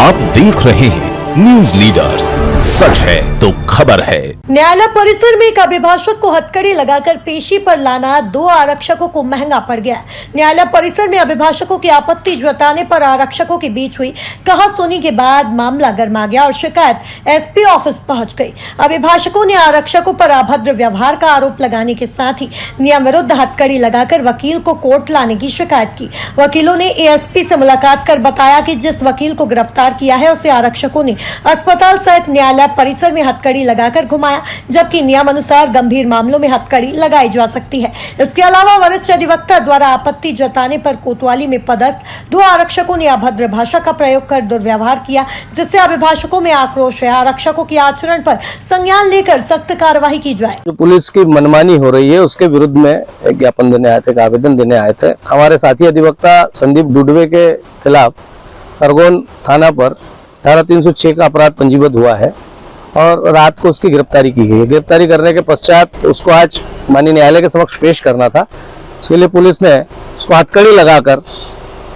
आप देख रहे हैं न्यूज लीडर्स, सच है तो खबर है। न्यायालय परिसर में एक अभिभाषक को हथकड़ी लगाकर पेशी पर लाना 2 आरक्षकों को महंगा पड़ गया। न्यायालय परिसर में अभिभाषकों की आपत्ति जताने पर आरक्षकों के बीच हुई कहासुनी के बाद मामला गर्मा गया और शिकायत एसपी ऑफिस पहुंच गई। अभिभाषकों ने आरक्षकों पर अभद्र व्यवहार का आरोप लगाने के साथ ही नियम विरुद्ध हथकड़ी लगाकर वकील को कोर्ट लाने की शिकायत की। वकीलों ने एएसपी से मुलाकात कर बताया कि जिस वकील को गिरफ्तार किया है उसे आरक्षकों ने अस्पताल सहित न्यायालय परिसर में हथकड़ी लगाकर घुमाया, जबकि नियमानुसार गंभीर मामलों में हथकड़ी लगाई जा सकती है। इसके अलावा वरिष्ठ अधिवक्ता द्वारा आपत्ति जताने पर कोतवाली में पदस्थ 2 आरक्षकों ने अभद्र भाषा का प्रयोग कर दुर्व्यवहार किया, जिससे अभिभाषकों में आक्रोश है। आरक्षकों के आचरण पर संज्ञान लेकर सख्त कार्रवाई की जाए। जो पुलिस की मनमानी हो रही है उसके विरुद्ध में एक ज्ञापन देने आए थे, एक आवेदन देने आए थे। हमारे साथी अधिवक्ता संदीप डुडवे के खिलाफ खरगोन थाना पर धारा 306 का अपराध पंजीबद्ध हुआ है और रात को उसकी गिरफ्तारी की गई है। गिरफ्तारी करने के पश्चात उसको आज माननीय न्यायालय के समक्ष पेश करना था, इसके लिए पुलिस ने उसको हथकड़ी लगाकर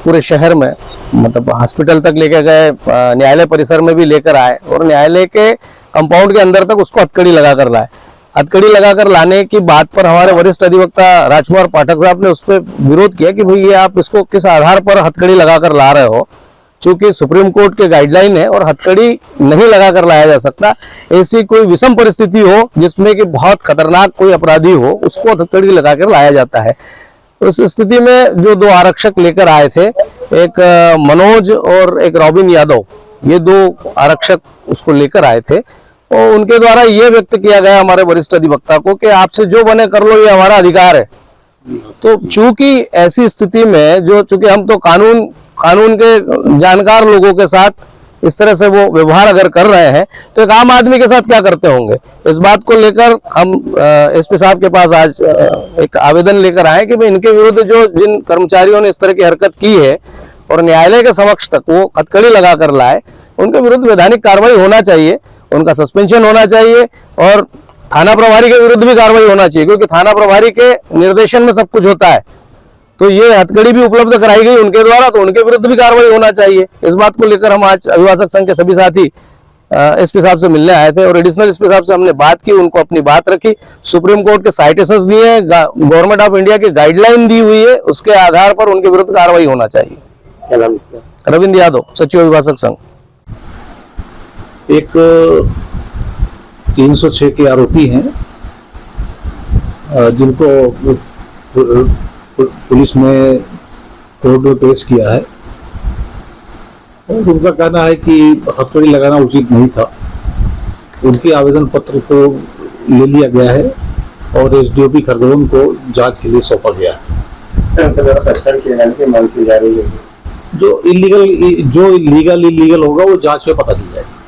पूरे शहर में मतलब हॉस्पिटल तक लेके गए, न्यायालय परिसर में भी लेकर आए और न्यायालय के कंपाउंड के अंदर तक उसको हथकड़ी लगाकर लाए। हथकड़ी लगाकर लाने की बात पर हमारे वरिष्ठ अधिवक्ता राजकुमार पाठक साहब ने उस पर विरोध किया कि भाई ये आप इसको किस आधार पर हथकड़ी लगाकर ला रहे हो, चूंकि सुप्रीम कोर्ट के गाइडलाइन है और हथकड़ी नहीं लगाकर लाया जा सकता। ऐसी कोई विषम परिस्थिति हो जिसमें कि बहुत खतरनाक कोई अपराधी हो, उसको हथकड़ी लगाकर लाया जाता है। उस स्थिति में जो 2 आरक्षक लेकर आए थे, एक मनोज और एक रॉबिन यादव, ये 2 आरक्षक उसको लेकर आए थे और उनके द्वारा ये व्यक्त किया गया हमारे वरिष्ठ अधिवक्ता को कि आपसे जो बने कर लो, ये हमारा अधिकार है। तो चूंकि ऐसी स्थिति में चूंकि हम तो कानून के जानकार लोगों के साथ इस तरह से वो व्यवहार अगर कर रहे हैं तो एक आम आदमी के साथ क्या करते होंगे, इस बात को लेकर हम एसपी साहब के पास आज एक आवेदन लेकर आए कि भाई इनके विरुद्ध जिन कर्मचारियों ने इस तरह की हरकत की है और न्यायालय के समक्ष तक वो हथकड़ी लगा कर लाए, उनके विरुद्ध वैधानिक कार्रवाई होना चाहिए, उनका सस्पेंशन होना चाहिए और थाना प्रभारी के विरुद्ध भी कार्रवाई होना चाहिए, क्योंकि थाना प्रभारी के निर्देशन में सब कुछ होता है। तो ये हथकड़ी भी उपलब्ध कराई गई उनके द्वारा, तो उनके विरुद्ध भी कार्रवाई होना चाहिए। इस बात को लेकर हम आज अभिभाषक संघ के सभी साथी एसपी साहब से मिलने आए थे और एडिशनल एसपी साहब से हमने बात की, उनको अपनी बात रखी, सुप्रीम कोर्ट के साइटेशंस दिए, गवर्नमेंट ऑफ इंडिया की गाइडलाइन दी हुई है, उसके आधार पर उनके विरुद्ध कार्रवाई होना चाहिए। रविंद्र यादव, सचिव अभिभाषक संघ। एक 306 के आरोपी हैं जिनको पुलिस ने कोर्ट में पेश किया है और उनका कहना है कि हथकड़ी लगाना उचित नहीं था। उनके आवेदन पत्र को ले लिया गया है और एसडीओपी खरगोन को जांच के लिए सौंपा गया है। सर, उनके द्वारा सस्पेंड किए जाने की मांग की जा रही है। जो लीगल होगा वो जांच में पता चल जाएगा।